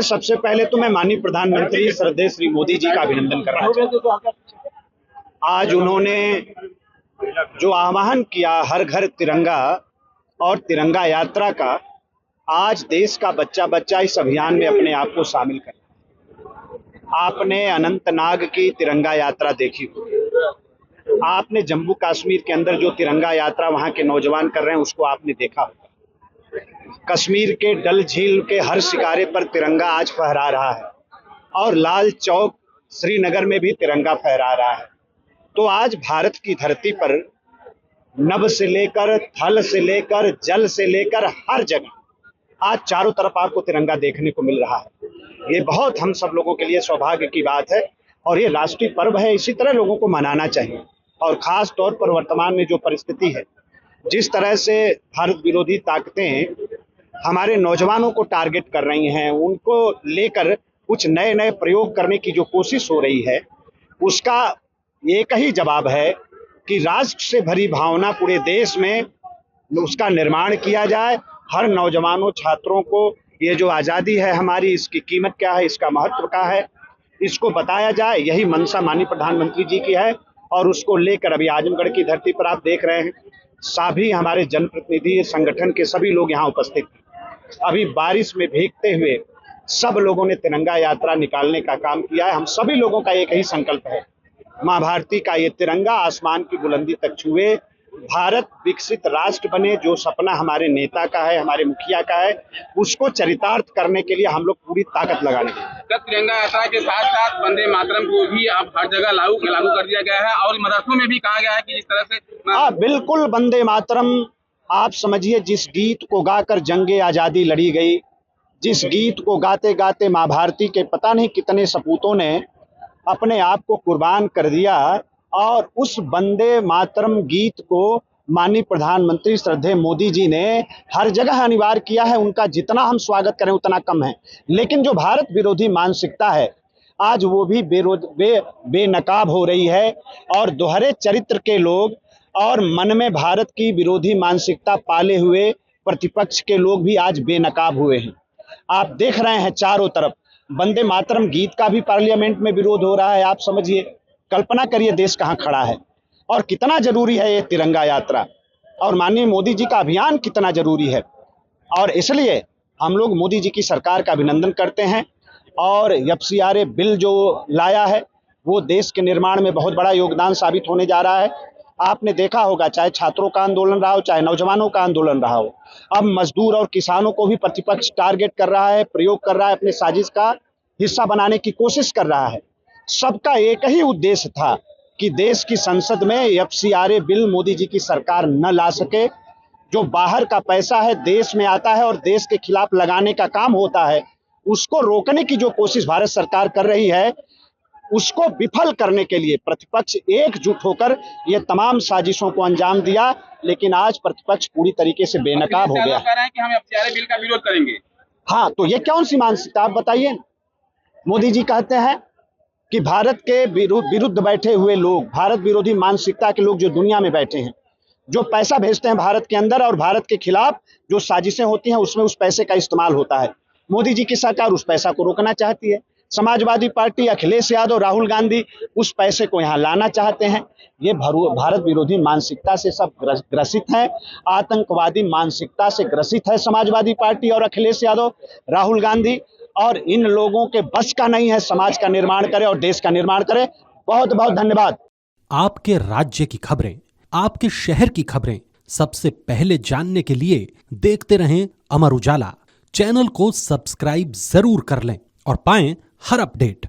सबसे पहले तो मैं माननीय प्रधानमंत्री श्रद्धेय श्री मोदी जी का अभिनंदन करना चाहता हूं। आज उन्होंने जो आह्वान किया हर घर तिरंगा और तिरंगा यात्रा का, आज देश का बच्चा बच्चा इस अभियान में अपने आप को शामिल कर। आपने अनंतनाग की तिरंगा यात्रा देखी होगी, आपने जम्मू कश्मीर के अंदर जो तिरंगा यात्रा वहां के नौजवान कर रहे हैं उसको आपने देखा होगा। कश्मीर के डल झील के हर शिकारे पर तिरंगा आज फहरा रहा है और लाल चौक श्रीनगर में भी तिरंगा फहरा रहा है। तो आज भारत की धरती पर नभ से लेकर थल से लेकर जल से लेकर हर जगह आज चारों तरफ आपको तिरंगा देखने को मिल रहा है। ये बहुत हम सब लोगों के लिए सौभाग्य की बात है और ये राष्ट्रीय पर्व है। इसी तरह लोगों को मनाना चाहिए और खास तौर पर वर्तमान में जो परिस्थिति है, जिस तरह से भारत विरोधी ताकतें हमारे नौजवानों को टारगेट कर रही हैं, उनको लेकर कुछ नए नए प्रयोग करने की जो कोशिश हो रही है, उसका एक ही जवाब है कि राष्ट्र से भरी भावना पूरे देश में उसका निर्माण किया जाए। हर नौजवानों छात्रों को ये जो आज़ादी है हमारी, इसकी कीमत क्या है, इसका महत्व क्या है, इसको बताया जाए। यही मंशा माननीय प्रधानमंत्री जी की है और उसको लेकर अभी आजमगढ़ की धरती पर आप देख रहे हैं सभी हमारे जनप्रतिनिधि संगठन के सभी लोग यहाँ उपस्थित हैं। अभी बारिश में भीगते हुए सब लोगों ने तिरंगा यात्रा निकालने का काम किया है। हम सभी लोगों का एक ही संकल्प है, माँ भारती का ये तिरंगा आसमान की बुलंदी तक छुए, भारत विकसित राष्ट्र बने। जो सपना हमारे नेता का है, हमारे मुखिया का है, उसको चरितार्थ करने के लिए हम लोग पूरी ताकत लगाने का तिरंगा यात्रा के साथ साथ वंदे मातरम को भी अब हर जगह लागू कर दिया गया है और मदरसों में भी कहा गया है कि इस तरह से बिल्कुल वंदे मातरम। आप समझिए, जिस गीत को गाकर जंगे आज़ादी लड़ी गई, जिस गीत को गाते गाते माँ भारती के पता नहीं कितने सपूतों ने अपने आप को कुर्बान कर दिया, और उस वंदे मातरम गीत को माननीय प्रधानमंत्री श्रद्धेय मोदी जी ने हर जगह अनिवार्य किया है। उनका जितना हम स्वागत करें उतना कम है, लेकिन जो भारत विरोधी मानसिकता है आज वो भी बेनकाब हो रही है और दोहरे चरित्र के लोग और मन में भारत की विरोधी मानसिकता पाले हुए प्रतिपक्ष के लोग भी आज बेनकाब हुए हैं। आप देख रहे हैं चारों तरफ वंदे मातरम गीत का भी पार्लियामेंट में विरोध हो रहा है। आप समझिए, कल्पना करिए देश कहाँ खड़ा है और कितना जरूरी है ये तिरंगा यात्रा और माननीय मोदी जी का अभियान कितना जरूरी है। और इसलिए हम लोग मोदी जी की सरकार का अभिनंदन करते हैं और FCRA बिल जो लाया है वो देश के निर्माण में बहुत बड़ा योगदान साबित होने जा रहा है। आपने देखा होगा, चाहे छात्रों का आंदोलन रहा हो, चाहे नौजवानों का आंदोलन रहा हो, अब मजदूर और किसानों को भी प्रतिपक्ष टारगेट कर रहा है, प्रयोग कर रहा है, अपने साजिश का हिस्सा बनाने की कोशिश कर रहा है। सबका एक ही उद्देश्य था कि देश की संसद में FCRA बिल मोदी जी की सरकार न ला सके। जो बाहर का पैसा है देश में आता है और देश के खिलाफ लगाने का काम होता है, उसको रोकने की जो कोशिश भारत सरकार कर रही है, उसको विफल करने के लिए प्रतिपक्ष एकजुट होकर ये तमाम साजिशों को अंजाम दिया। लेकिन आज प्रतिपक्ष पूरी तरीके से बेनकाब हो गया। कह रहे हैं कि हम FCRA बिल का विरोध करेंगे। हाँ, तो ये कौन सी मानसिकता आप बताइए। मोदी जी कहते हैं कि भारत के विरुद्ध बैठे हुए लोग, भारत विरोधी मानसिकता के लोग जो दुनिया में बैठे हैं, जो पैसा भेजते हैं भारत के अंदर और भारत के खिलाफ जो साजिशें होती हैं उसमें उस पैसे का इस्तेमाल होता है। मोदी जी की सरकार उस पैसा को रोकना चाहती है। समाजवादी पार्टी, अखिलेश यादव, राहुल गांधी उस पैसे को यहाँ लाना चाहते हैं। ये भारत विरोधी मानसिकता से सब ग्रसित हैं, आतंकवादी मानसिकता से ग्रसित है समाजवादी पार्टी और अखिलेश यादव, राहुल गांधी, और इन लोगों के बस का नहीं है समाज का निर्माण करे और देश का निर्माण करे। बहुत बहुत धन्यवाद। आपके राज्य की खबरें, आपके शहर की खबरें सबसे पहले जानने के लिए देखते रहें अमर उजाला। चैनल को सब्सक्राइब जरूर कर लें और पाएं हर अपडेट।